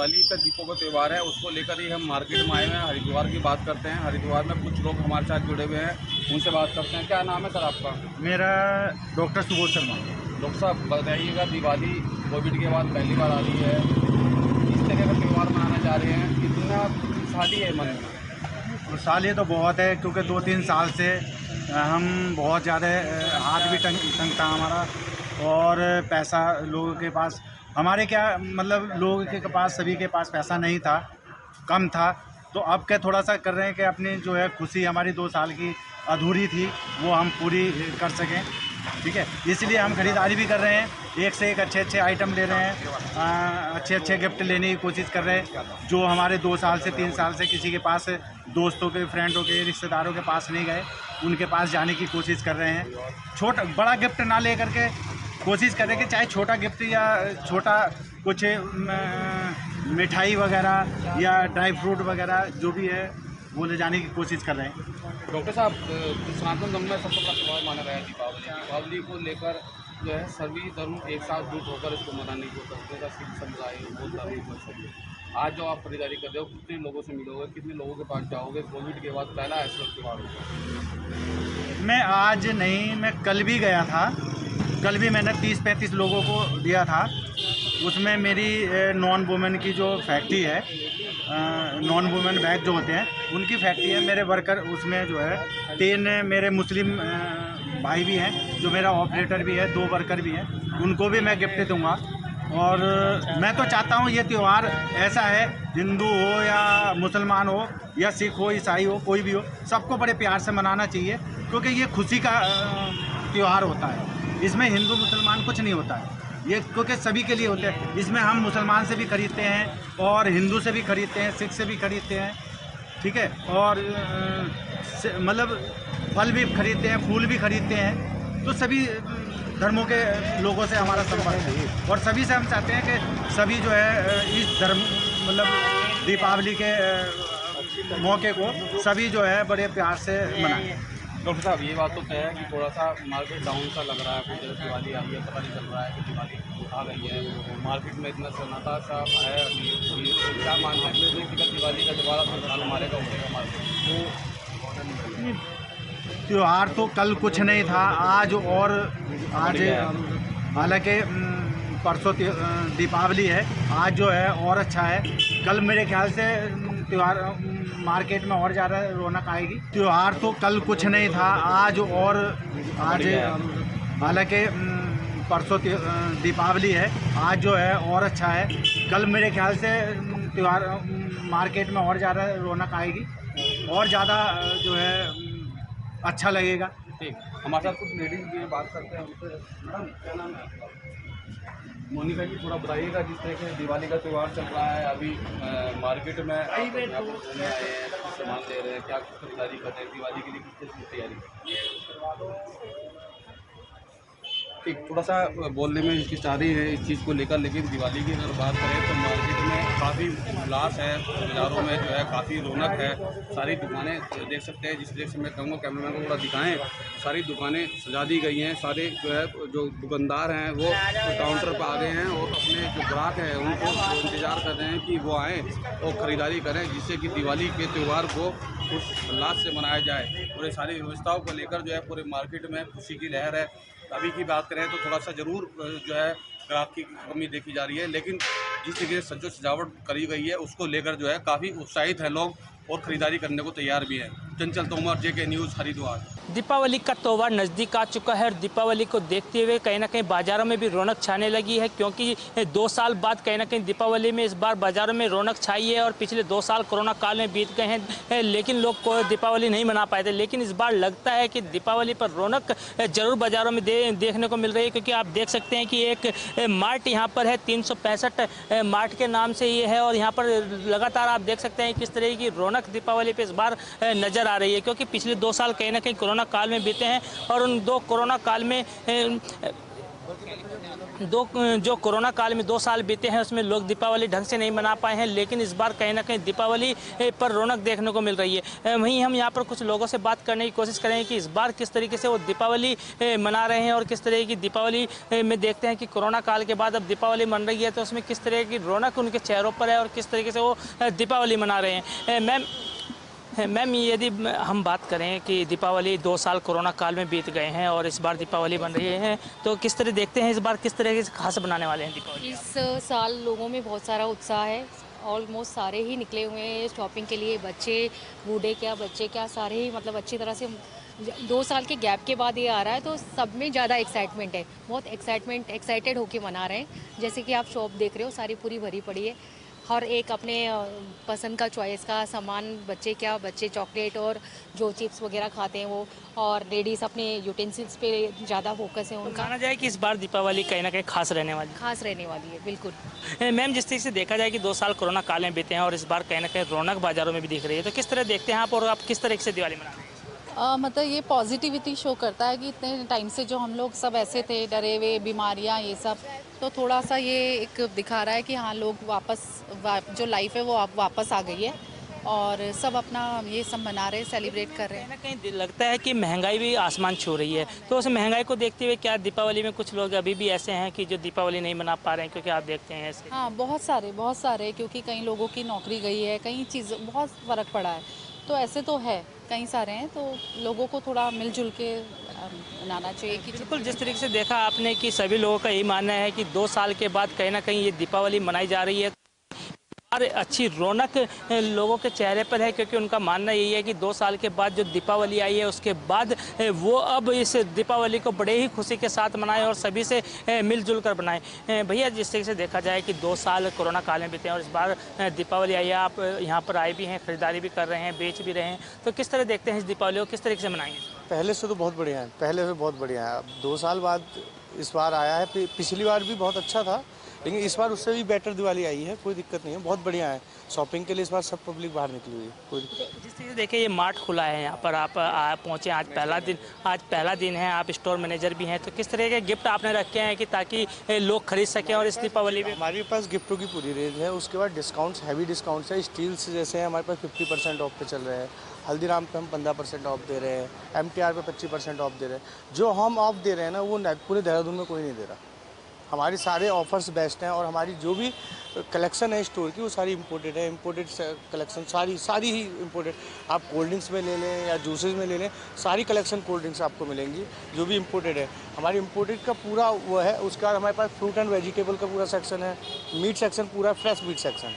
दिवाली का दीपों का त्यौहार है, उसको लेकर ही हम मार्केट में आए हुए हैं। हरिद्वार की बात करते हैं। हरिद्वार में कुछ लोग हमारे साथ जुड़े हुए हैं, उनसे बात करते हैं। क्या नाम है सर आपका? मेरा डॉक्टर सुबोध शर्मा। डॉक्टर साहब बताइएगा, दिवाली कोविड के बाद पहली बार आ रही है, इस तरह का त्यौहार मनाना चाह रहे हैं, कितना खुशहाली है मन में? खुशहाली तो बहुत है, क्योंकि 2-3 साल से हम बहुत ज़्यादा हाथ भी तंग था हमारा, और पैसा लोगों के पास, हमारे क्या मतलब लोगों के पास, सभी के पास पैसा नहीं था, कम था। तो अब क्या थोड़ा सा कर रहे हैं कि अपनी जो है खुशी हमारी 2 साल की अधूरी थी वो हम पूरी कर सकें, ठीक है। इसलिए हम खरीदारी भी कर रहे हैं, एक से एक अच्छे आइटम ले रहे हैं, अच्छे गिफ्ट लेने की कोशिश कर रहे हैं, जो हमारे 2 साल से 3 साल से किसी के पास, दोस्तों के, फ्रेंडों के, रिश्तेदारों के पास नहीं गए, उनके पास जाने की कोशिश कर रहे हैं। छोटा बड़ा गिफ्ट ना ले करके कोशिश कर रहे हैं कि चाहे छोटा गिफ्ट या छोटा कुछ मिठाई वगैरह या ड्राई फ्रूट वगैरह जो भी है वो ले जाने की कोशिश कर रहे हैं। डॉक्टर साहब, सनातन धर्म में सबसे बड़ा त्यौहार माना गया है दीपावली को लेकर जो है सभी धर्म एक साथ जुट होकर इसको मनाने की कोशिश करते हैं। सिख समुदाय, बौद्ध धर्म। आज जो आप खरीदारी कर रहे हो, कितने लोगों से मिलोगे, कितने लोगों के पास जाओगे? कोविड के बाद पहला ऐसा त्यौहार होगा। मैं आज नहीं, मैं कल भी गया था। कल भी मैंने 30-35 लोगों को दिया था। उसमें मेरी नॉन वुमेन की जो फैक्ट्री है, नॉन वुमेन बैग जो होते हैं उनकी फैक्ट्री है। मेरे वर्कर उसमें जो है 3 मेरे मुस्लिम भाई भी हैं, जो मेरा ऑपरेटर भी है, 2 वर्कर भी हैं, उनको भी मैं गिफ्ट दूंगा। और मैं तो चाहता हूँ ये त्यौहार ऐसा है, हिंदू हो या मुसलमान हो या सिख हो, ईसाई हो, कोई भी हो, सबको बड़े प्यार से मनाना चाहिए, क्योंकि ये खुशी का त्यौहार होता है। इसमें हिंदू मुसलमान कुछ नहीं होता है, ये क्योंकि सभी के लिए होते हैं। इसमें हम मुसलमान से भी खरीदते हैं और हिंदू से भी खरीदते हैं, सिख से भी खरीदते हैं, ठीक है। और मतलब फल भी खरीदते हैं, फूल भी खरीदते हैं। तो सभी धर्मों के लोगों से हमारा संपर्क है, और सभी से हम चाहते हैं कि सभी जो है इस धर्म मतलब दीपावली के मौके को सभी जो है बड़े प्यार से मनाएं। डॉक्टर साहब, ये बात तो तय है कि थोड़ा सा मार्केट डाउन सा लग रहा है, कुछ दिवाली आ रही है, पता नहीं चल रहा है कि दिवाली आ गई है, मार्केट में इतना सन्नाटा सा है अभी। तो क्या मानते हैं कि दिवाली का दोबारा साल हमारे का उठेगा मार्केट? त्यौहार तो कल कुछ नहीं था, आज हालांकि परसों दीपावली है, आज जो है और अच्छा है। कल मेरे ख्याल से त्यौहार मार्केट में और ज़्यादा रौनक आएगी। त्यौहार तो कल कुछ नहीं था, आज हालांकि परसों दीपावली है, आज जो है और अच्छा है। कल मेरे ख्याल से त्यौहार मार्केट में और ज़्यादा रौनक आएगी, और ज़्यादा जो है अच्छा लगेगा। ठीक, हमारे साथ कुछ लेडीज भी बात करते हैं उनसे। मैडम, क्या नाम है आपका? मोनिका जी, थोड़ा बताइएगा, जिस तरह के दिवाली का त्यौहार चल रहा है अभी मार्केट में आप यहाँ पर घूमने आए हैं, कुछ सामान ले रहे हैं, क्या खरीदारी कर रहे हैं दिवाली के लिए, किस चीज़ की तैयारी? ठीक, थोड़ा सा बोलने में हिचकिचारी है इस चीज़ को लेकर, लेकिन दिवाली की अगर बात करें तो मार्केट में काफ़ी उल्लास है, बाज़ारों में जो है काफ़ी रौनक है। सारी दुकानें देख सकते हैं, जिस तरह से मैं कहूँगा कैमरामैन को थोड़ा दिखाएं, सारी दुकानें सजा दी गई हैं। सारे जो है जो दुकानदार हैं वो काउंटर पर आ गए हैं, और अपने जो ग्राहक हैं उनको इंतज़ार कर रहे हैं कि वो आएँ और ख़रीदारी करें, जिससे कि दिवाली के त्यौहार को उस उल्लास से मनाया जाए। और ये सारी व्यवस्थाओं को लेकर जो है पूरे मार्केट में खुशी की लहर है। अभी की बात करें तो थोड़ा सा ज़रूर जो है ग्राहक की कमी देखी जा रही है, लेकिन जिस तरीके से जो सजावट करी गई है उसको लेकर जो है काफ़ी उत्साहित है लोग, और ख़रीदारी करने को तैयार भी है। चंचल तोमर, JK न्यूज़, हरिद्वार। दीपावली का त्यौहार नज़दीक आ चुका है, और दीपावली को देखते हुए कहीं ना कहीं बाज़ारों में भी रौनक छाने लगी है, क्योंकि 2 साल बाद कहीं ना कहीं दीपावली में इस बार बाज़ारों में रौनक छाई है। और पिछले 2 साल कोरोना काल में बीत गए हैं, लेकिन लोग को दीपावली नहीं मना पाए थे। लेकिन इस बार लगता है कि दीपावली पर रौनक ज़रूर बाज़ारों में देखने को मिल रही है, क्योंकि आप देख सकते हैं कि एक मार्ट यहाँ पर है, 365 मार्ट के नाम से ये है, और यहाँ पर लगातार आप देख सकते हैं किस तरह की रौनक दीपावली पर इस बार नज़र आ रही है। क्योंकि पिछले 2 साल कहीं ना कहीं कोरोना काल में बीते हैं, और उन 2 कोरोना काल में जो कोरोना काल में 2 साल बीते हैं उसमें लोग दीपावली ढंग से नहीं मना पाए हैं, लेकिन इस बार कहीं ना कहीं दीपावली पर रौनक देखने को मिल रही है। वहीं हम यहाँ पर कुछ लोगों से बात करने की कोशिश करेंगे कि इस बार किस तरीके से वो दीपावली मना रहे हैं और किस तरह की दीपावली में देखते हैं कि कोरोना काल के बाद अब दीपावली मन रही है तो उसमें किस तरह की रौनक उनके चेहरों पर है और किस तरीके से वो दीपावली मना रहे हैं। मैम यदि हम बात करें कि दीपावली 2 साल कोरोना काल में बीत गए हैं और इस बार दीपावली बन रही है, तो किस तरह देखते हैं इस बार किस तरह से खास बनाने वाले हैं दीपावली? इस साल लोगों में बहुत सारा उत्साह है। ऑलमोस्ट सारे ही निकले हुए हैं शॉपिंग के लिए, बच्चे क्या सारे ही मतलब अच्छी तरह से 2 साल के गैप के बाद ये आ रहा है तो सब में ज़्यादा एक्साइटमेंट है, बहुत एक्साइटेड होके मना रहे हैं। जैसे कि आप शॉप देख रहे हो सारी पूरी भरी पड़ी है, हर एक अपने पसंद का चॉइस का सामान, बच्चे चॉकलेट और जो चिप्स वगैरह खाते हैं वो, और लेडीज़ अपने यूटेंसिल्स पे ज़्यादा फोकस है उनका। माना जाए कि इस बार दीपावली कहीं ना कहीं खास रहने वाली है बिल्कुल। मैम जिस तरीके से देखा जाए कि 2 साल कोरोना काल में बीते हैं और इस बार कहीं ना कहीं रौनक बाजारों में भी दिख रही है, तो किस तरह देखते हैं आप और आप किस तरीके से दिवाली मना रहे हैं? मतलब ये पॉजिटिविटी शो करता है कि इतने टाइम से जो हम लोग सब ऐसे थे डरे हुए, बीमारियां ये सब, तो थोड़ा सा ये एक दिखा रहा है कि हाँ लोग जो लाइफ है वो वापस आ गई है और सब अपना ये सब मना रहे हैं, सेलिब्रेट कर रहे हैं। कहीं ना कहीं लगता है कि महंगाई भी आसमान छू रही है, तो उस महंगाई को देखते हुए क्या दीपावली में कुछ लोग अभी भी ऐसे हैं कि जो दीपावली नहीं मना पा रहे हैं, क्योंकि आप देखते हैं ऐसे? हाँ बहुत सारे क्योंकि कई लोगों की नौकरी गई है, कई चीज़ बहुत फ़र्क पड़ा है, तो ऐसे तो है कई सारे हैं, तो लोगों को थोड़ा मिलजुल के मनाना चाहिए। कि बिल्कुल जिस तरीके से देखा आपने कि सभी लोगों का यही मानना है कि 2 साल के बाद कहीं ना कहीं ये दीपावली मनाई जा रही है और अच्छी रौनक लोगों के चेहरे पर है, क्योंकि उनका मानना यही है कि 2 साल के बाद जो दीपावली आई है उसके बाद वो अब इस दीपावली को बड़े ही खुशी के साथ मनाएं और सभी से मिलजुल कर बनाएं। भैया जिस तरीके से देखा जाए कि 2 साल कोरोना काल में बीते हैं और इस बार दीपावली आई है, आप यहाँ पर आए भी हैं, खरीदारी भी कर रहे हैं, बेच भी रहे हैं, तो किस तरह देखते हैं इस दीपावली को, किस तरीके से मनाएंगे? पहले से तो बहुत बढ़िया है, अब 2 साल बाद इस बार आया है। पिछली बार भी बहुत अच्छा था, लेकिन इस बार उससे भी बेटर दिवाली आई है, कोई दिक्कत नहीं है, बहुत बढ़िया है। शॉपिंग के लिए इस बार सब पब्लिक बाहर निकली हुई है, कोई दिक्कत। जिस तरीके से देखिए ये मार्ट खुला है, यहाँ पर आप पहुँचे, आज पहला दिन है, आप स्टोर मैनेजर भी हैं, तो किस तरह के गिफ्ट आपने रखे हैं कि ताकि लोग खरीद सकें और इस दीपावली में? हमारे पास गिफ्टों की पूरी रेंज है, उसके बाद डिस्काउंट्स, हैवी डिस्काउंट्स है। स्टील्स जैसे हमारे पास 50% ऑफ पे चल रहे हैं, हल्दीराम पे हम 15% ऑफ दे रहे हैं, MTR पे 25% ऑफ दे रहे हैं। जो हम ऑफ दे रहे हैं ना वो पूरे देहरादून में कोई नहीं दे रहा। हमारे सारे ऑफर्स बेस्ट हैं और हमारी जो भी कलेक्शन है स्टोर की वो सारी इंपोर्टेड है। इंपोर्टेड कलेक्शन सारी ही इंपोर्टेड। आप कोल्ड ड्रिंक्स में ले लें या जूसेस में ले लें, सारी कलेक्शन कोल्ड ड्रिंक्स आपको मिलेंगी जो भी इंपोर्टेड है। हमारी इंपोर्टेड का पूरा वो है। उसके बाद हमारे पास फ्रूट एंड वेजिटेबल का पूरा सेक्शन है, मीट सेक्शन पूरा, फ्रेश मीट सेक्शन।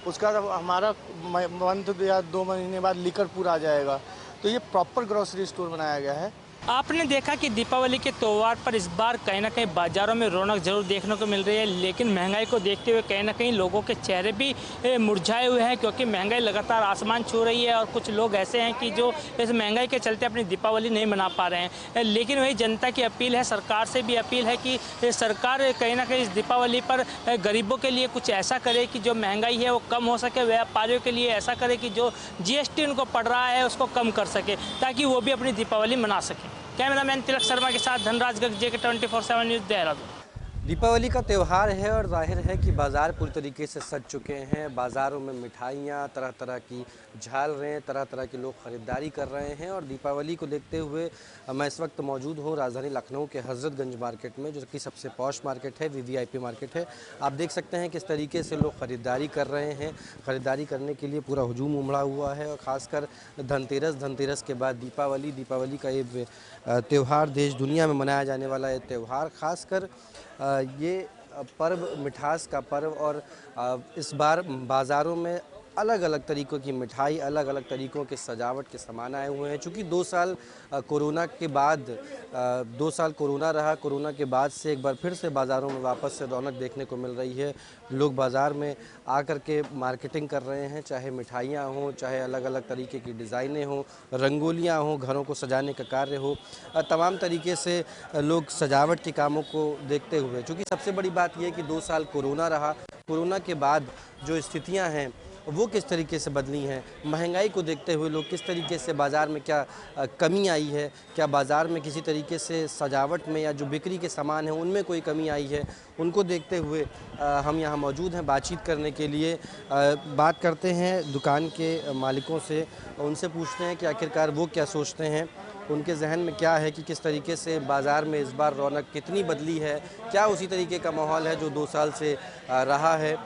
उसका हमारा मंथ या 2 महीने बाद लीकर पूरा आ जाएगा। तो ये प्रॉपर ग्रॉसरी स्टोर बनाया गया है। आपने देखा कि दीपावली के त्यौहार पर इस बार कहीं ना कहीं बाज़ारों में रौनक जरूर देखने को मिल रही है, लेकिन महंगाई को देखते हुए कहीं ना कहीं लोगों के चेहरे भी मुरझाए हुए हैं, क्योंकि महंगाई लगातार आसमान छू रही है और कुछ लोग ऐसे हैं कि जो इस महंगाई के चलते अपनी दीपावली नहीं मना पा रहे हैं। लेकिन वही जनता की अपील है, सरकार से भी अपील है कि सरकार कहीं ना कहीं इस दीपावली पर गरीबों के लिए कुछ ऐसा करे कि जो महंगाई है वो कम हो सके, व्यापारियों के लिए ऐसा करे कि जो GST उनको पड़ रहा है उसको कम कर सके, ताकि वो भी अपनी दीपावली मना सकें। कैमरामैन तिलक शर्मा के साथ धनराज गर्ग, JK 24/7 न्यूज़, देहरादून। दीपावली का त्यौहार है और जाहिर है कि बाज़ार पूरी तरीके से सज चुके हैं। बाज़ारों में मिठाइयाँ, तरह तरह की झालरें, तरह तरह के लोग ख़रीदारी कर रहे हैं। और दीपावली को देखते हुए मैं इस वक्त मौजूद हूँ राजधानी लखनऊ के हज़रतगंज मार्केट में, जो कि सबसे पॉश मार्केट है, VVIP मार्केट है। आप देख सकते हैं किस तरीके से लोग ख़रीदारी कर रहे हैं। ख़रीदारी करने के लिए पूरा हुजूम उमड़ा हुआ है। और ख़ासकर धनतेरस के बाद दीपावली का ये त्यौहार, देश दुनिया में मनाया जाने वाला ये त्यौहार, ख़ासकर ये पर्व मिठास का पर्व। और इस बार बाज़ारों में अलग अलग तरीक़ों की मिठाई, अलग अलग तरीक़ों के सजावट के सामान आए हुए हैं। चूँकि 2 साल कोरोना के बाद 2 साल कोरोना रहा, कोरोना के बाद से एक बार फिर से बाज़ारों में वापस से रौनक देखने को मिल रही है। लोग बाज़ार में आकर के मार्केटिंग कर रहे हैं, चाहे मिठाइयाँ हों, चाहे अलग अलग तरीके की डिज़ाइनें हों, रंगोलियाँ हों, घरों को सजाने का कार्य हो, तमाम तरीके से लोग सजावट के कामों को देखते हुए। चूँकि सबसे बड़ी बात यह है कि 2 साल कोरोना रहा, कोरोना के बाद जो स्थितियाँ हैं वो किस तरीके से बदली हैं, महंगाई को देखते हुए लोग किस तरीके से बाज़ार में क्या कमी आई है, क्या बाज़ार में किसी तरीके से सजावट में या जो बिक्री के सामान हैं उनमें कोई कमी आई है, उनको देखते हुए हम यहाँ मौजूद हैं बातचीत करने के लिए। बात करते हैं दुकान के मालिकों से, उनसे पूछते हैं कि आखिरकार वो क्या सोचते हैं, उनके जहन में क्या है कि किस तरीके से बाज़ार में इस बार रौनक कितनी बदली है, क्या उसी तरीके का माहौल है जो 2 साल से रहा है,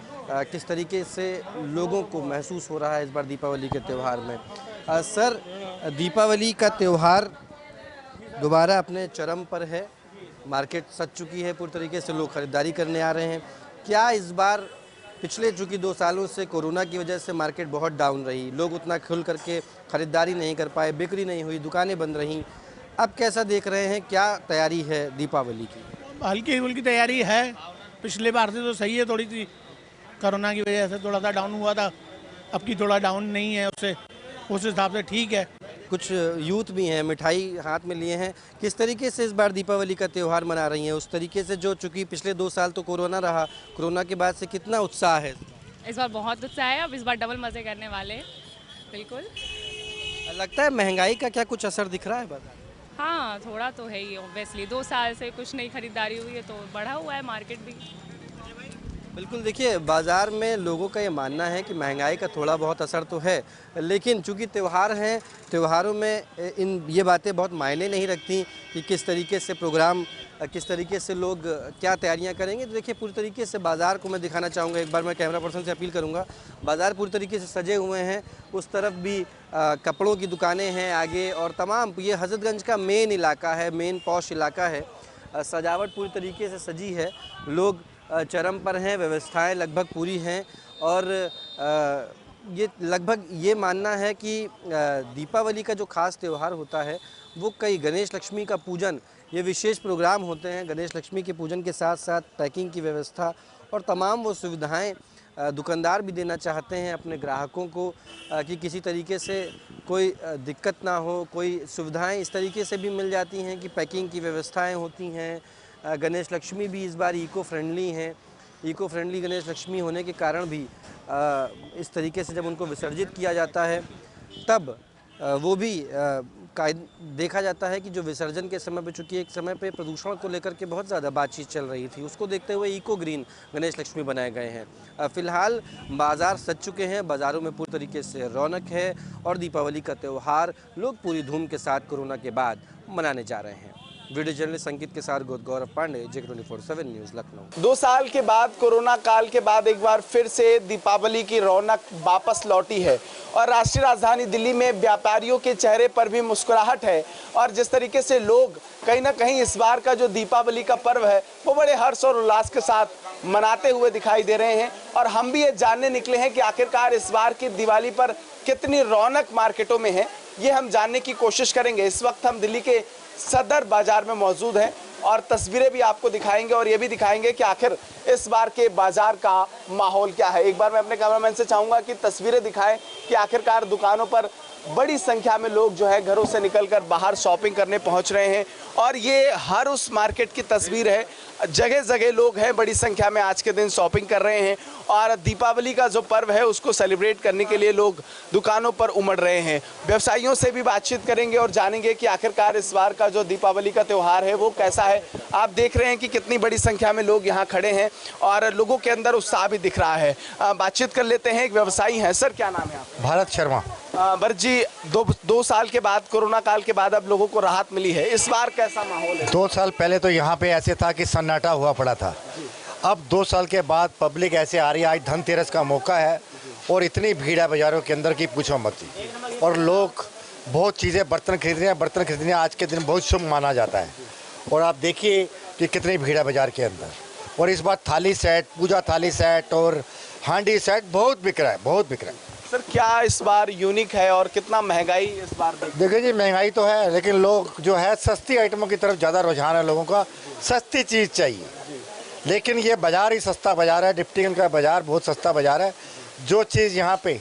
किस तरीके से लोगों को महसूस हो रहा है इस बार दीपावली के त्यौहार में। सर, दीपावली का त्यौहार दोबारा अपने चरम पर है, मार्केट सज चुकी है पूरी तरीके से, लोग ख़रीदारी करने आ रहे हैं। क्या इस बार पिछले चूँकि 2 सालों से कोरोना की वजह से मार्केट बहुत डाउन रही, लोग उतना खुल करके ख़रीदारी नहीं कर पाए, बिक्री नहीं हुई, दुकानें बंद रहीं, अब कैसा देख रहे हैं, क्या तैयारी है दीपावली की? हल्की फुल्की तैयारी है, पिछले बार से तो सही है, थोड़ी सी कोरोना की वजह से थोड़ा सा डाउन हुआ था, अब की थोड़ा डाउन नहीं है, उससे उस हिसाब से ठीक है। कुछ यूथ भी हैं, मिठाई हाथ में लिए हैं, किस तरीके से इस बार दीपावली का त्यौहार मना रही हैं उस तरीके से जो चूँकि पिछले 2 साल तो कोरोना रहा, कोरोना के बाद से कितना उत्साह है? इस बार बहुत उत्साह है, अब इस बार डबल मज़े करने वाले हैं। बिल्कुल लगता है महंगाई का क्या कुछ असर दिख रहा है बाजार? हाँ, थोड़ा तो है ही ऑब्वियसली, 2 साल से कुछ नई खरीदारी हुई है तो बढ़ा हुआ है मार्केट भी। बिल्कुल, देखिए बाज़ार में लोगों का ये मानना है कि महंगाई का थोड़ा बहुत असर तो है, लेकिन चूंकि त्यौहार हैं, त्योहारों में ये बातें बहुत मायने नहीं रखती कि किस तरीके से प्रोग्राम, किस तरीके से लोग क्या तैयारियां करेंगे। तो देखिए पूरी तरीके से बाज़ार को मैं दिखाना चाहूँगा, एक बार मैं कैमरा पर्सन से अपील करूँगा, बाज़ार पूरी तरीके से सजे हुए हैं, उस तरफ भी कपड़ों की दुकानें हैं आगे, और तमाम ये हज़रतगंज का मेन इलाका है, मेन पॉश इलाका है, सजावट पूरी तरीके से सजी है, लोग चरम पर हैं, व्यवस्थाएं लगभग पूरी हैं, और ये लगभग ये मानना है कि दीपावली का जो ख़ास त्यौहार होता है वो कई गणेश लक्ष्मी का पूजन, ये विशेष प्रोग्राम होते हैं, गणेश लक्ष्मी के पूजन के साथ साथ पैकिंग की व्यवस्था और तमाम वो सुविधाएं दुकानदार भी देना चाहते हैं अपने ग्राहकों को कि किसी तरीके से कोई दिक्कत ना हो, कोई सुविधाएं इस तरीके से भी मिल जाती हैं कि पैकिंग की व्यवस्थाएं होती हैं। गणेश लक्ष्मी भी इस बार इको फ्रेंडली हैं, इको फ्रेंडली गणेश लक्ष्मी होने के कारण भी इस तरीके से जब उनको विसर्जित किया जाता है तब वो भी देखा जाता है कि जो विसर्जन के समय पे, चूँकि एक समय पे प्रदूषण को लेकर के बहुत ज़्यादा बातचीत चल रही थी, उसको देखते हुए इको ग्रीन गणेश लक्ष्मी बनाए गए हैं। फ़िलहाल बाज़ार सज चुके हैं, बाज़ारों में पूरी तरीके से रौनक है और दीपावली का त्यौहार लोग पूरी धूम के साथ कोरोना के बाद मनाने जा रहे हैं। वीडियो जर्नलिस्ट संकित के साथ गौरव पांडे, J24/7 न्यूज़, लखनऊ। 2 साल के बाद, कोरोना काल के बाद एक बार फिर से दीपावली की रौनक वापस लौटी है और राष्ट्रीय राजधानी दिल्ली में व्यापारियों के चेहरे पर भी मुस्कुराहट है। और जिस तरीके से लोग कहीं ना कहीं इस बार का जो दीपावली का पर्व है वो बड़े हर्ष और उल्लास के साथ मनाते हुए दिखाई दे रहे हैं। और हम भी ये जानने निकले हैं कि आखिरकार इस बार की दिवाली पर कितनी रौनक मार्केटों में है, ये हम जानने की कोशिश करेंगे। इस वक्त हम दिल्ली के सदर बाजार में मौजूद हैं और तस्वीरें भी आपको दिखाएंगे और ये भी दिखाएंगे कि आखिर इस बार के बाजार का माहौल क्या है। एक बार मैं अपने कैमरामैन से चाहूँगा कि तस्वीरें दिखाएं कि आखिरकार दुकानों पर बड़ी संख्या में लोग जो है घरों से निकलकर बाहर शॉपिंग करने पहुंच रहे हैं। और ये हर उस मार्केट की तस्वीर है, जगह जगह लोग हैं, बड़ी संख्या में आज के दिन शॉपिंग कर रहे हैं और दीपावली का जो पर्व है उसको सेलिब्रेट करने के लिए लोग दुकानों पर उमड़ रहे हैं। व्यवसायियों से भी बातचीत करेंगे और जानेंगे कि आखिरकार इस बार का जो दीपावली का त्यौहार है वो कैसा है। आप देख रहे हैं कि कितनी बड़ी संख्या में लोग यहाँ खड़े हैं और लोगों के अंदर उत्साह भी दिख रहा है। बातचीत कर लेते हैं, एक व्यवसायी हैं। सर, क्या नाम है आपका? भारत शर्मा। भरत जी, दो साल के बाद, कोरोना काल के बाद अब लोगों को राहत मिली है, इस बार कैसा माहौल है? 2 साल पहले तो यहाँ पे ऐसे था कि सन्नाटा हुआ पड़ा था। अब 2 साल के बाद पब्लिक ऐसे आ रही है। आज धनतेरस का मौका है और इतनी भीड़ है बाज़ारों के अंदर की पूछो मत। और लोग बहुत चीज़ें, बर्तन खरीद रहे हैं। बर्तन खरीदने आज के दिन बहुत शुभ माना जाता है। और आप देखिए कि कितनी भीड़ है बाज़ार के अंदर। और इस बार थाली सेट, पूजा थाली सेट और हांडी सेट बहुत बिक रहा है, बहुत बिक रहा है। सर, क्या इस बार यूनिक है और कितना महंगाई इस बार? देखिए जी, महंगाई तो है लेकिन लोग जो है सस्ती आइटमों की तरफ ज़्यादा रुझान है लोगों का। सस्ती चीज़ चाहिए, लेकिन ये बाज़ार ही सस्ता बाज़ार है। डिप्टीगंज का बाज़ार बहुत सस्ता बाज़ार है। जो चीज़ यहाँ पे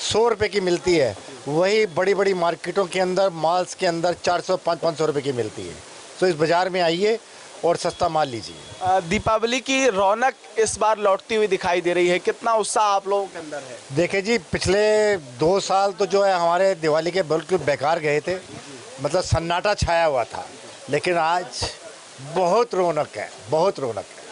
100 रुपये की मिलती है वही बड़ी बड़ी मार्केटों के अंदर, मॉल्स के अंदर 400-500 रुपये की मिलती है। तो इस बाज़ार में आइए और सस्ता माल लीजिए। दीपावली की रौनक इस बार लौटती हुई दिखाई दे रही है, कितना उत्साह आप लोगों के अंदर है? देखिए जी, पिछले 2 साल तो जो है हमारे दिवाली के बिल्कुल बेकार गए थे, मतलब सन्नाटा छाया हुआ था, लेकिन आज बहुत रौनक है, बहुत रौनक है।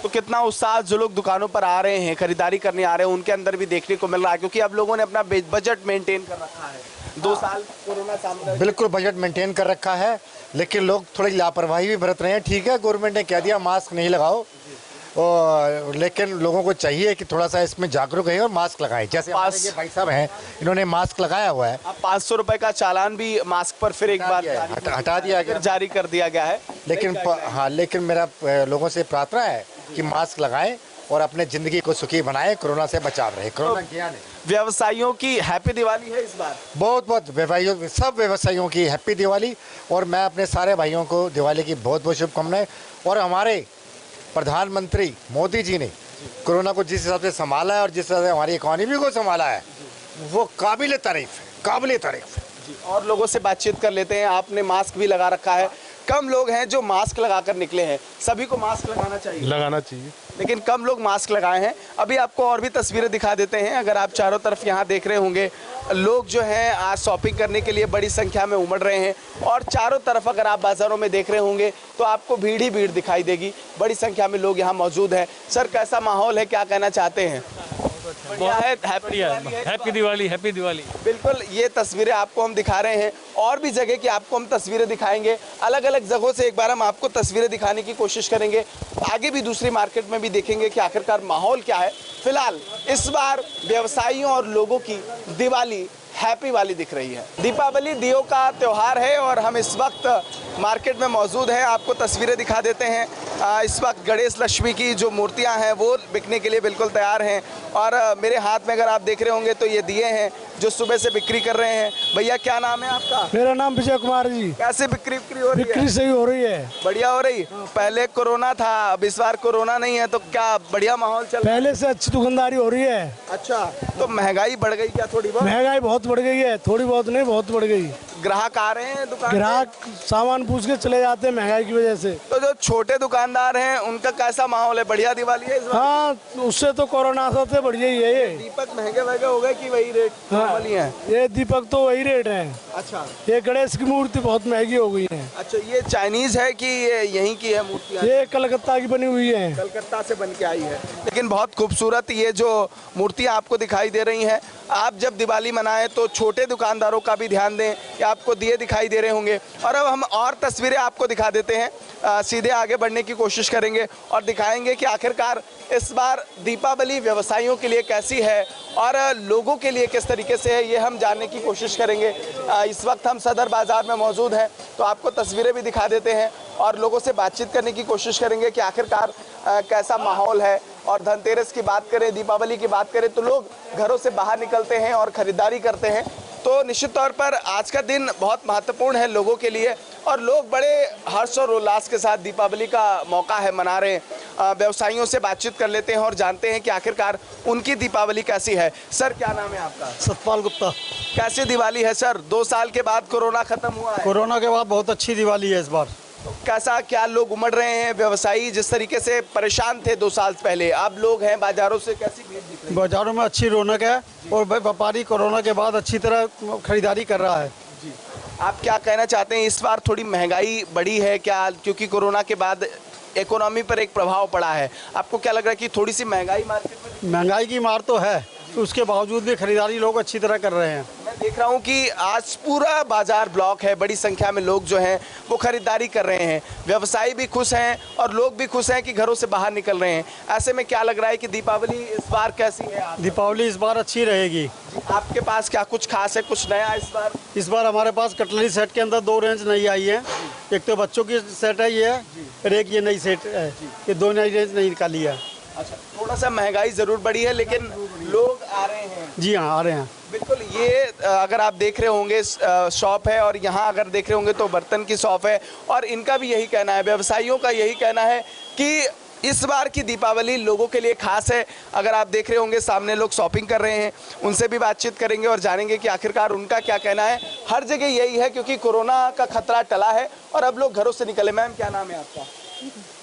तो कितना उत्साह जो लोग दुकानों पर आ रहे हैं, खरीदारी करने आ रहे हैं, उनके अंदर भी देखने को मिल रहा है, क्योंकि अब लोगों ने अपना बजट मेंटेन कर रखा है। 2 साल कोरोना सामने, बिल्कुल बजट मेंटेन कर रखा है, लेकिन लोग थोड़ी लापरवाही भी बरत रहे हैं। ठीक है, गवर्नमेंट ने कह दिया मास्क नहीं लगाओ, और लेकिन लोगों को चाहिए कि थोड़ा सा इसमें जागरूक रहे और मास्क लगाएं। जैसे हमारे ये भाई साहब हैं, इन्होंने मास्क लगाया हुआ है। 500 रुपए का चालान भी मास्क पर फिर एक बार हटा दिया गया, जारी कर दिया गया है। लेकिन हाँ, लेकिन मेरा लोगों से प्रार्थना है कि मास्क लगाएं और अपने ज़िंदगी को सुखी बनाएं, कोरोना से बचाव रहे। कोरोना गया नहीं। व्यवसायियों की हैप्पी दिवाली है इस बार। बहुत बहुत सब व्यवसायियों की हैप्पी दिवाली, और मैं अपने सारे भाइयों को दिवाली की बहुत बहुत शुभकामनाएं। और हमारे प्रधानमंत्री मोदी जी ने कोरोना को जिस हिसाब से संभाला है और जिस हिसाब से हमारी इकॉनमी को संभाला है, वो काबिल तारीफ है, काबिल तारीफ है। और लोगों से बातचीत कर लेते हैं। आपने मास्क भी लगा रखा है, कम लोग हैं जो मास्क लगाकर निकले हैं, सभी को मास्क लगाना चाहिए, लेकिन कम लोग मास्क लगाए हैं। अभी आपको और भी तस्वीरें दिखा देते हैं। अगर आप चारों तरफ यहाँ देख रहे होंगे, लोग जो हैं आज शॉपिंग करने के लिए बड़ी संख्या में उमड़ रहे हैं, और चारों तरफ अगर आप बाज़ारों में देख रहे होंगे तो आपको भीड़ ही भीड़ दिखाई देगी। बड़ी संख्या में लोग यहाँ मौजूद हैं। सर, कैसा माहौल है, क्या कहना चाहते हैं? Happy Diwali, happy Diwali. बिल्कुल, ये तस्वीरें आपको हम दिखा रहे हैं, और भी जगह की आपको हम तस्वीरें दिखाएंगे। अलग अलग जगहों से एक बार हम आपको तस्वीरें दिखाने की कोशिश करेंगे। आगे भी दूसरी मार्केट में भी देखेंगे कि आखिरकार माहौल क्या है। फिलहाल इस बार व्यवसायियों और लोगों की दिवाली हैप्पी वाली दिख रही है। दीपावली दियों का त्यौहार है और हम इस वक्त मार्केट में मौजूद हैं। आपको तस्वीरें दिखा देते हैं। इस वक्त गणेश लक्ष्मी की जो मूर्तियां हैं वो बिकने के लिए बिल्कुल तैयार हैं, और मेरे हाथ में अगर आप देख रहे होंगे तो ये दिए हैं जो सुबह से बिक्री कर रहे हैं। भैया, क्या नाम है आपका? मेरा नाम विजय कुमार जी। कैसे बिक्री हो रही है? बिक्री सही हो रही है, बढ़िया हो रही। पहले कोरोना था, अब इस बार कोरोना नहीं है, तो क्या बढ़िया माहौल चल रहा है? पहले से अच्छी दुकानदारी हो रही है। अच्छा, तो महंगाई बढ़ गई क्या थोड़ी बहुत? महंगाई बहुत बढ़ गई है, थोड़ी बहुत नहीं, बहुत बढ़ गई। ग्राहक आ रहे हैं दुकान? ग्राहक सामान पूछ के चले जाते हैं महंगाई की वजह से। तो जो छोटे दुकानदार हैं उनका कैसा माहौल है? बढ़िया दिवाली है इस बार? हाँ, उससे तो कोरोना से बढ़िया ही है। ये दीपक महंगे हो गए कि वही रेट नॉर्मली है? ये दीपक तो वही रेट है। अच्छा, ये गणेश की मूर्ति बहुत महंगी हो गई है। अच्छा, ये चाइनीज है कि ये यहीं की है मूर्तियाँ? ये कलकत्ता की बनी हुई है, कलकत्ता से बन के आई है, लेकिन बहुत खूबसूरत ये जो मूर्तियाँ आपको दिखाई दे रही हैं। आप जब दिवाली मनाएं तो छोटे दुकानदारों का भी ध्यान दें कि आपको दिए दिखाई दे रहे होंगे। और अब हम और तस्वीरें आपको दिखा देते हैं। सीधे आगे बढ़ने की कोशिश करेंगे और दिखाएंगे कि आखिरकार इस बार दीपावली व्यवसायियों के लिए कैसी है और लोगों के लिए किस तरीके से है, ये हम जानने की कोशिश करेंगे। इस वक्त हम सदर बाज़ार में मौजूद हैं, तो आपको तस्वीरें भी दिखा देते हैं और लोगों से बातचीत करने की कोशिश करेंगे कि आखिरकार कैसा माहौल है। और धनतेरस की बात करें, दीपावली की बात करें, तो लोग घरों से बाहर निकलते हैं और ख़रीदारी करते हैं। तो निश्चित तौर पर आज का दिन बहुत महत्वपूर्ण है लोगों के लिए, और लोग बड़े हर्ष और उल्लास के साथ दीपावली का मौका है मना रहे हैं। व्यवसायियों से बातचीत कर लेते हैं और जानते हैं कि आखिरकार उनकी दीपावली कैसी है। सर, क्या नाम है आपका? सतपाल गुप्ता। कैसी दिवाली है सर? 2 साल के बाद कोरोना खत्म हुआ है। कोरोना के बाद बहुत अच्छी दिवाली है इस बार। तो कैसा क्या लोग उमड़ रहे हैं? व्यवसायी जिस तरीके से परेशान थे 2 साल पहले, अब लोग हैं बाजारों से, कैसी भीड़ दिख रही है? बाजारों में अच्छी रौनक है और व्यापारी कोरोना के बाद अच्छी तरह खरीदारी कर रहा है। जी, आप क्या कहना चाहते हैं? इस बार थोड़ी महंगाई बढ़ी है क्या, क्योंकि कोरोना के बाद इकोनॉमी पर एक प्रभाव पड़ा है? आपको क्या लग रहा है कि थोड़ी सी महंगाई मार्केट में? महंगाई की मार तो है, उसके बावजूद भी खरीदारी लोग अच्छी तरह कर रहे हैं। मैं देख रहा हूं कि आज पूरा बाजार ब्लॉक है, बड़ी संख्या में लोग जो हैं वो खरीदारी कर रहे हैं। व्यवसायी भी खुश हैं और लोग भी खुश हैं कि घरों से बाहर निकल रहे हैं। ऐसे में क्या लग रहा है कि दीपावली इस बार कैसी है? दीपावली इस बार अच्छी रहेगी। आपके पास क्या कुछ खास है, कुछ नया इस बार? इस बार हमारे पास कटलरी सेट के अंदर 2 रेंज नई आई है। एक तो बच्चों की सेट है ये, और एक ये नई सेट है। ये 2 नई रेंज नई निकाली है। अच्छा, थोड़ा सा महंगाई ज़रूर बढ़ी है, लेकिन लोग आ रहे हैं। जी हाँ, आ रहे हैं। बिल्कुल, ये अगर आप देख रहे होंगे शॉप है, और यहाँ अगर देख रहे होंगे तो बर्तन की शॉप है, और इनका भी यही कहना है, व्यवसायियों का यही कहना है कि इस बार की दीपावली लोगों के लिए खास है। अगर आप देख रहे होंगे सामने लोग शॉपिंग कर रहे हैं, उनसे भी बातचीत करेंगे और जानेंगे कि आखिरकार उनका क्या कहना है। हर जगह यही है, क्योंकि कोरोना का खतरा टला है और अब लोग घरों से निकले। मैम, क्या नाम है आपका?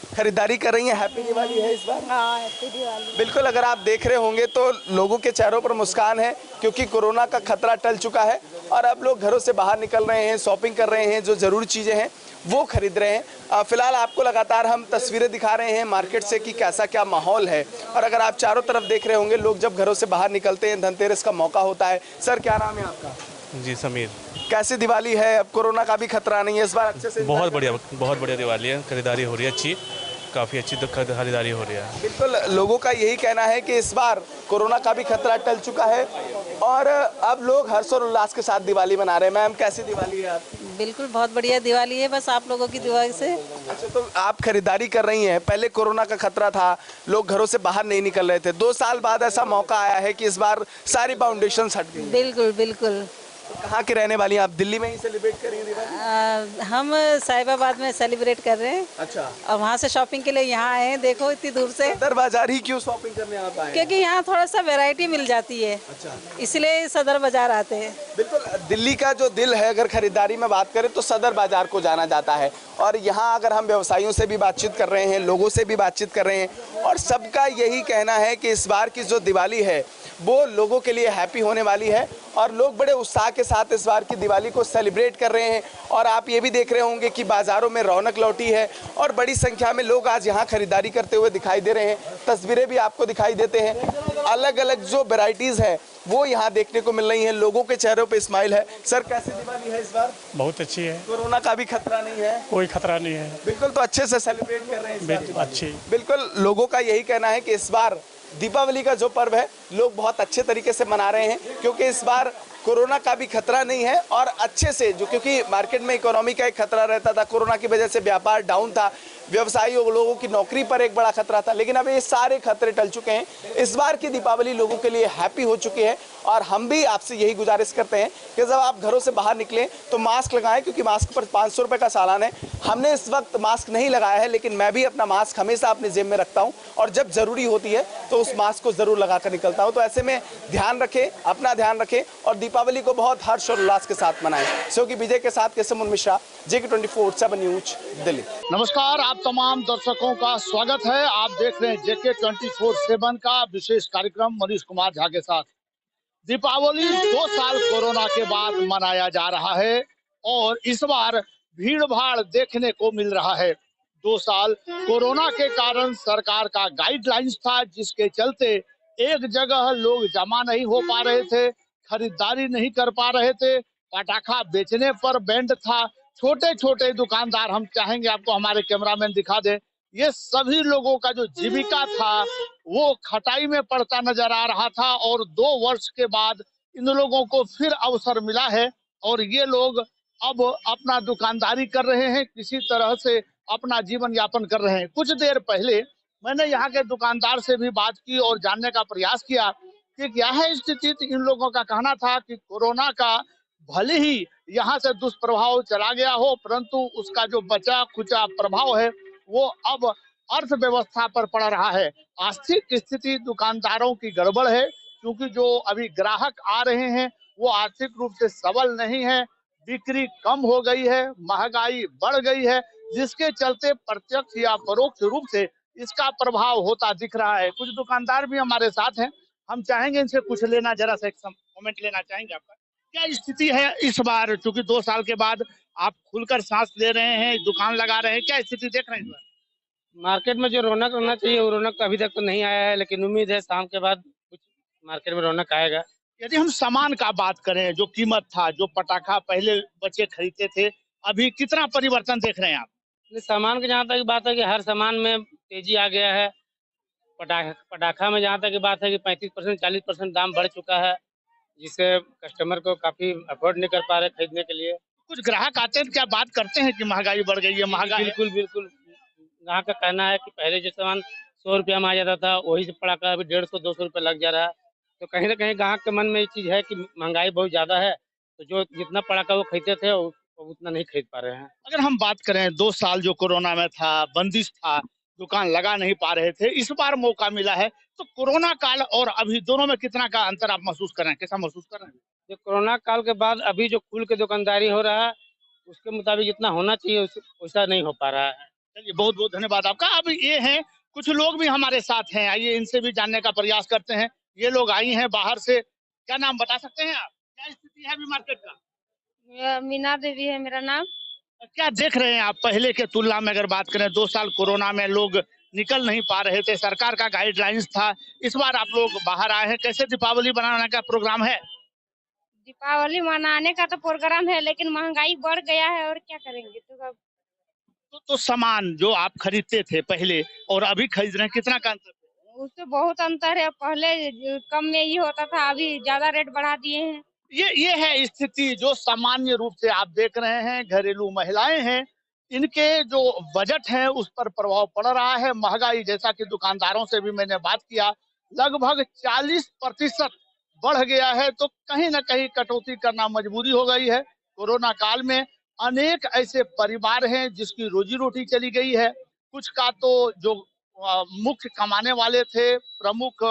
खरीदारी कर रही हैं, हैप्पी दिवाली है इस बार? हाँ, हैप्पी दिवाली। बिल्कुल, अगर आप देख रहे होंगे तो लोगों के चेहरों पर मुस्कान है क्योंकि कोरोना का खतरा टल चुका है और अब लोग घरों से बाहर निकल रहे हैं, शॉपिंग कर रहे हैं, जो ज़रूरी चीज़ें हैं वो खरीद रहे हैं। फिलहाल आपको लगातार हम तस्वीरें दिखा रहे हैं मार्केट से कि कैसा क्या माहौल है। और अगर आप चारों तरफ देख रहे होंगे, लोग जब घरों से बाहर निकलते हैं, धनतेरस का मौका होता है। सर, क्या नाम है आपका? जी, समीर। कैसी दिवाली है? अब कोरोना का भी खतरा नहीं है, इस बार अच्छे से? बहुत बढ़िया दिवाली है, खरीदारी हो रही है अच्छी, काफ़ी अच्छी खरीदारी हो रही है। बिल्कुल, लोगों का यही कहना है कि इस बार कोरोना का भी खतरा टल चुका है और अब लोग हर्ष और उल्लास के साथ दिवाली मना रहे हैं। मैम, कैसी दिवाली है आपकी? बिल्कुल बहुत बढ़िया दिवाली है, बस आप लोगों की दुआ से। अच्छा, तो आप खरीदारी कर रही हैं। पहले कोरोना का खतरा था, लोग घरों से बाहर नहीं निकल रहे थे। 2 साल बाद ऐसा मौका आया है कि इस बार सारी बाउंडेशन हट गई। बिल्कुल बिल्कुल। तो कहाँ की रहने वाली हैं आप? दिल्ली में ही सेलिब्रेट करेंगे दिवाली? हम साहिबाबाद में सेलिब्रेट कर रहे हैं। अच्छा। और वहाँ से शॉपिंग के लिए यहाँ आए हैं, देखो इतनी दूर से। सदर बाजार ही क्यों शॉपिंग करने आप आए? क्योंकि यहाँ थोड़ा सा वैरायटी मिल जाती है। अच्छा। इसलिए सदर बाजार आते हैं। बिल्कुल, दिल्ली का जो दिल है, अगर खरीदारी में बात करें तो सदर बाजार को जाना जाता है। और यहाँ अगर हम व्यवसायियों से भी बातचीत कर रहे हैं, लोगों से भी बातचीत कर रहे हैं और सबका यही कहना है कि इस बार की जो दिवाली है वो लोगों के लिए हैप्पी होने वाली है और लोग बड़े उत्साह के साथ इस बार की दिवाली को सेलिब्रेट कर रहे हैं। और आप ये भी देख रहे होंगे कि बाज़ारों में रौनक लौटी है और बड़ी संख्या में लोग आज यहाँ खरीदारी करते हुए दिखाई दे रहे हैं। तस्वीरें भी आपको दिखाई देते हैं, अलग अलग जो वेराइटीज़ है वो यहाँ देखने को मिल रही हैं। लोगों के चेहरों पे स्माइल है। सर, कैसी दिवाली है इस बार? बहुत अच्छी है, कोरोना का भी खतरा नहीं है? कोई खतरा नहीं है। बिल्कुल, तो अच्छे से सेलिब्रेट कर रहे हैं इस बार? अच्छी। बिल्कुल, लोगों का यही कहना है कि इस बार दीपावली का जो पर्व है लोग बहुत अच्छे तरीके से मना रहे हैं क्योंकि इस बार कोरोना का भी खतरा नहीं है और अच्छे से, जो क्योंकि मार्केट में इकोनॉमी का एक खतरा रहता था, कोरोना की वजह से व्यापार डाउन था, व्यवसायियों लोगों की नौकरी पर एक बड़ा खतरा था, लेकिन अब ये सारे खतरे टल चुके हैं। इस बार की दीपावली लोगों के लिए हैप्पी हो चुकी है और हम भी आपसे यही गुजारिश करते हैं कि जब आप घरों से बाहर निकलें तो मास्क लगाएं क्योंकि मास्क पर 500 रुपये का चालान है। हमने इस वक्त मास्क नहीं लगाया है, लेकिन मैं भी अपना मास्क हमेशा अपने जेब में रखता हूँ और जब ज़रूरी होती है तो उस मास्क को ज़रूर लगा कर निकलता हूँ। तो ऐसे में ध्यान रखें, अपना ध्यान रखें और दीपावली को बहुत हर्ष और उल्लास के साथ मनाएं। सहयोगी विजय के साथ केसमुन मिश्रा, JK24/7 न्यूज, दिल्ली। नमस्कार, आप तमाम दर्शकों का स्वागत है। आप देख रहे हैं JK24/7 का विशेष कार्यक्रम मनीष कुमार झा के साथ। दीपावली 2 साल कोरोना के बाद मनाया जा रहा है और इस बार भीड़ भाड़ देखने को मिल रहा है। 2 साल कोरोना के कारण सरकार का गाइडलाइंस था जिसके चलते एक जगह लोग जमा नहीं हो पा रहे थे, खरीदारी नहीं कर पा रहे थे, पटाखा बेचने पर बैंड था। छोटे छोटे दुकानदार, हम चाहेंगे आपको हमारे कैमरामैन दिखा दें, ये सभी लोगों का जो जीविका था वो खटाई में पड़ता नजर आ रहा था और 2 वर्ष के बाद इन लोगों को फिर अवसर मिला है और ये लोग अब अपना दुकानदारी कर रहे हैं, किसी तरह से अपना जीवन यापन कर रहे हैं। कुछ देर पहले मैंने यहाँ के दुकानदार से भी बात की और जानने का प्रयास किया कि क्या है स्थिति। इन लोगों का कहना था कि कोरोना का भले ही यहाँ से दुष्प्रभाव चला गया हो, परंतु उसका जो बचा खुचा प्रभाव है वो अब अर्थव्यवस्था पर पड़ रहा है। आर्थिक स्थिति दुकानदारों की गड़बड़ है क्योंकि जो अभी ग्राहक आ रहे हैं वो आर्थिक रूप से सबल नहीं है, बिक्री कम हो गई है, महंगाई बढ़ गई है, जिसके चलते प्रत्यक्ष या परोक्ष रूप से इसका प्रभाव होता दिख रहा है। कुछ दुकानदार भी हमारे साथ हैं, हम चाहेंगे इनसे कुछ लेना, जरा सा एक कमेंट लेना चाहेंगे आपका। क्या स्थिति है इस बार, क्योंकि 2 साल के बाद आप खुलकर सांस ले रहे हैं, दुकान लगा रहे हैं, क्या स्थिति देख रहे हैं इस बार? मार्केट में जो रौनक होना चाहिए वो रौनक तो अभी तक तो नहीं आया है, लेकिन उम्मीद है शाम के बाद कुछ मार्केट में रौनक आएगा। यदि हम सामान का बात करें, जो कीमत था, जो पटाखा पहले बच्चे खरीदते थे, अभी कितना परिवर्तन देख रहे हैं आप? सामान की जहाँ तक बात है कि हर सामान में तेजी आ गया है। पटाखा में जहाँ तक बात है कि 35% 40% दाम बढ़ चुका है, जिससे कस्टमर को काफी अफोर्ड नहीं कर पा रहे खरीदने के लिए। कुछ ग्राहक आते हैं क्या बात करते हैं कि महंगाई बढ़ गई है? महंगाई बिल्कुल बिल्कुल, ग्राहक का कहना है कि पहले जो सामान 100 रुपया में आ जाता था वही से पटाखा अभी 150-200 रुपये लग जा रहा है। तो कहीं ना कहीं ग्राहक के मन में ये चीज़ है कि महंगाई बहुत ज़्यादा है, तो जो जितना पटाखा वो खरीदते थे वो उतना नहीं खरीद पा रहे हैं। अगर हम बात करें 2 साल जो कोरोना में था, बंदिश था, दुकान लगा नहीं पा रहे थे, इस बार मौका मिला है, तो कोरोना काल और अभी दोनों में कितना का अंतर आप महसूस कर रहे हैं, कैसा महसूस कर रहे हैं? जो कोरोना काल के बाद अभी जो खुल के दुकानदारी हो रहा है उसके मुताबिक जितना होना चाहिए वैसा नहीं हो पा रहा है। चलिए, बहुत बहुत धन्यवाद आपका। अब ये हैं कुछ लोग भी हमारे साथ हैं, आइए इनसे भी जानने का प्रयास करते हैं। ये लोग आई हैं बाहर से, क्या नाम बता सकते हैं आप? क्या स्थिति है अभी मार्केट का? मीना देवी है मेरा नाम। क्या देख रहे हैं आप पहले के तुलना में? अगर बात करें 2 साल कोरोना में लोग निकल नहीं पा रहे थे, सरकार का गाइडलाइंस था, इस बार आप लोग बाहर आए हैं, कैसे दीपावली बनाने का प्रोग्राम है? दीपावली मनाने का तो प्रोग्राम है, लेकिन महंगाई बढ़ गया है और क्या करेंगे। तो सामान जो आप खरीदते थे पहले और अभी खरीद रहे हैं, कितना का अंतर? उससे बहुत अंतर है, पहले कम में ही होता था, अभी ज्यादा रेट बढ़ा दिए हैं। ये है स्थिति जो सामान्य रूप से आप देख रहे हैं। घरेलू महिलाएं हैं, इनके जो बजट है उस पर प्रभाव पड़ रहा है। महंगाई, जैसा कि दुकानदारों से भी मैंने बात किया, लगभग 40% बढ़ गया है, तो कहीं ना कहीं कटौती करना मजबूरी हो गई है। कोरोना काल में अनेक ऐसे परिवार हैं जिसकी रोजी रोटी चली गई है। कुछ का तो जो मुख्य कमाने वाले थे, प्रमुख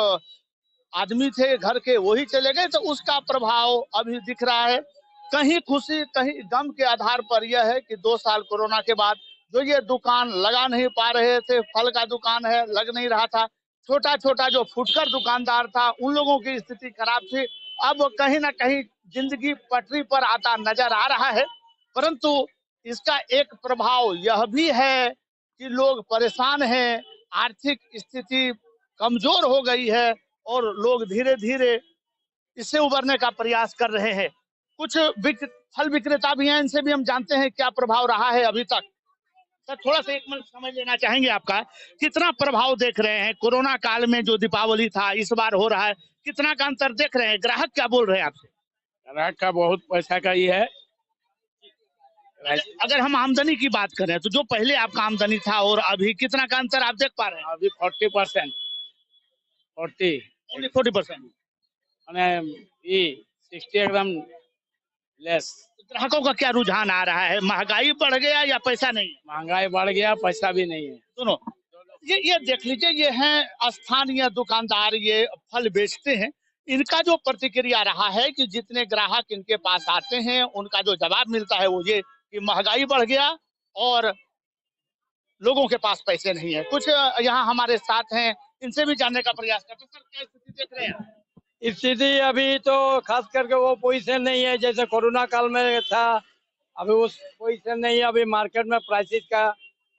आदमी थे घर के, वही चले गए, तो उसका प्रभाव अभी दिख रहा है। कहीं खुशी कहीं गम के आधार पर यह है कि 2 साल कोरोना के बाद जो ये दुकान लगा नहीं पा रहे थे, फल का दुकान है, लग नहीं रहा था, छोटा छोटा जो फुटकर दुकानदार था, उन लोगों की स्थिति खराब थी। अब कहीं ना कहीं जिंदगी पटरी पर आता नजर आ रहा है, परंतु इसका एक प्रभाव यह भी है कि लोग परेशान हैं, आर्थिक स्थिति कमजोर हो गई है और लोग धीरे धीरे इससे उबरने का प्रयास कर रहे हैं। कुछ फल विक्रेता भी हैं, इनसे भी हम जानते हैं क्या प्रभाव रहा है अभी तक। सर, थोड़ा सा एक मिनट समझ लेना चाहेंगे आपका, कितना प्रभाव देख रहे हैं कोरोना काल में? जो दीपावली था इस बार हो रहा है, कितना का अंतर देख रहे हैं? ग्राहक क्या बोल रहे हैं आपसे? ग्राहक का बहुत पैसा का ही है। अगर हम आमदनी की बात करें तो जो पहले आपका आमदनी था और अभी कितना का अंतर आप देख पा रहे हैं? अभी 40%, 40% ये 60 एकदम लेस। ग्राहकों का क्या रुझान आ रहा है? महंगाई बढ़ गया या पैसा नहीं? महंगाई बढ़ गया, पैसा भी नहीं है। सुनो, ये देख लीजिए, ये हैं स्थानीय दुकानदार, ये फल बेचते हैं। इनका जो प्रतिक्रिया रहा है कि जितने ग्राहक इनके पास आते हैं उनका जो जवाब मिलता है वो ये कि महंगाई बढ़ गया और लोगों के पास पैसे नहीं है। कुछ यहाँ हमारे साथ हैं, इनसे भी जानने का प्रयास करते हैं। सर, क्या स्थिति देख रहे हैं? स्थिति अभी तो खास करके वो पोजीशन नहीं है जैसे कोरोना काल में था, अभी उस पोजीशन नहीं है। अभी मार्केट में प्राइसिस का,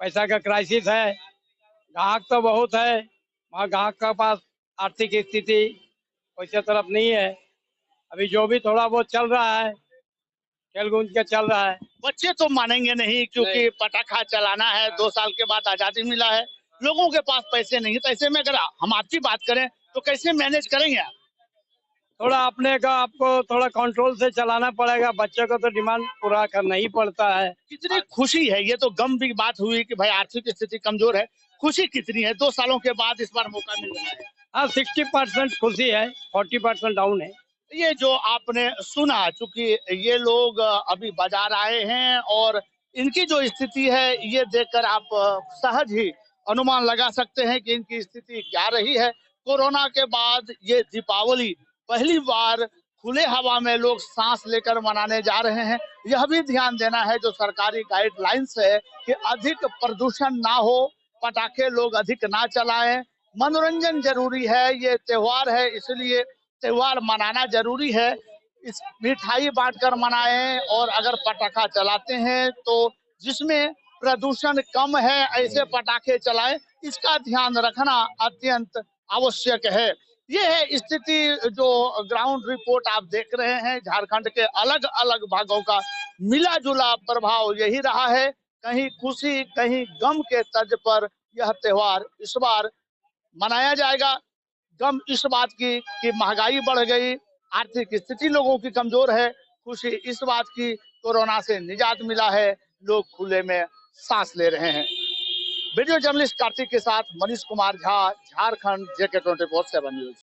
पैसा का क्राइसिस है। ग्राहक तो बहुत है, वहाँ ग्राहक के पास आर्थिक स्थिति वैसे तरफ नहीं है। अभी जो भी थोड़ा बहुत चल रहा है, खेल कूद के चल रहा है। बच्चे तो मानेंगे नहीं, क्योंकि पटाखा चलाना है, 2 साल के बाद आजादी मिला है, लोगों के पास पैसे नहीं है। तो ऐसे में अगर हम आपकी बात करें तो कैसे मैनेज करेंगे आप? थोड़ा अपने का आपको थोड़ा कंट्रोल से चलाना पड़ेगा, बच्चे को तो डिमांड पूरा करना ही पड़ता है। कितनी खुशी है, ये तो गम की बात हुई कि भाई आर्थिक स्थिति कमजोर है, खुशी कितनी है 2 सालों के बाद इस बार मौका मिल रहा है? हाँ, 60% खुशी है, 40% डाउन है। ये जो आपने सुना, चूंकि ये लोग अभी बाजार आए हैं और इनकी जो स्थिति है ये देखकर आप सहज ही अनुमान लगा सकते हैं कि इनकी स्थिति क्या रही है। कोरोना के बाद ये दीपावली पहली बार खुले हवा में लोग सांस लेकर मनाने जा रहे हैं। यह भी ध्यान देना है जो सरकारी गाइडलाइंस है कि अधिक प्रदूषण ना हो, पटाखे लोग अधिक ना चलाएं, मनोरंजन जरूरी है, ये त्योहार है इसलिए त्योहार मनाना जरूरी है। इस मिठाई बांटकर मनाएं और अगर पटाखा चलाते हैं तो जिसमें प्रदूषण कम है ऐसे पटाखे चलाएं, इसका ध्यान रखना अत्यंत आवश्यक है। ये है स्थिति, जो ग्राउंड रिपोर्ट आप देख रहे हैं। झारखंड के अलग अलग भागों का मिला जुला प्रभाव यही रहा है। कहीं खुशी कहीं गम के तर्ज पर यह त्योहार इस बार मनाया जाएगा। गम इस बात की कि महंगाई बढ़ गई, आर्थिक स्थिति लोगों की कमजोर है। खुशी इस बात की कोरोना से निजात मिला है, लोग खुले में सांस ले रहे हैं। वीडियो जर्नलिस्ट कार्तिक के साथ मनीष कुमार झा, झारखंड, JK 24/7 न्यूज।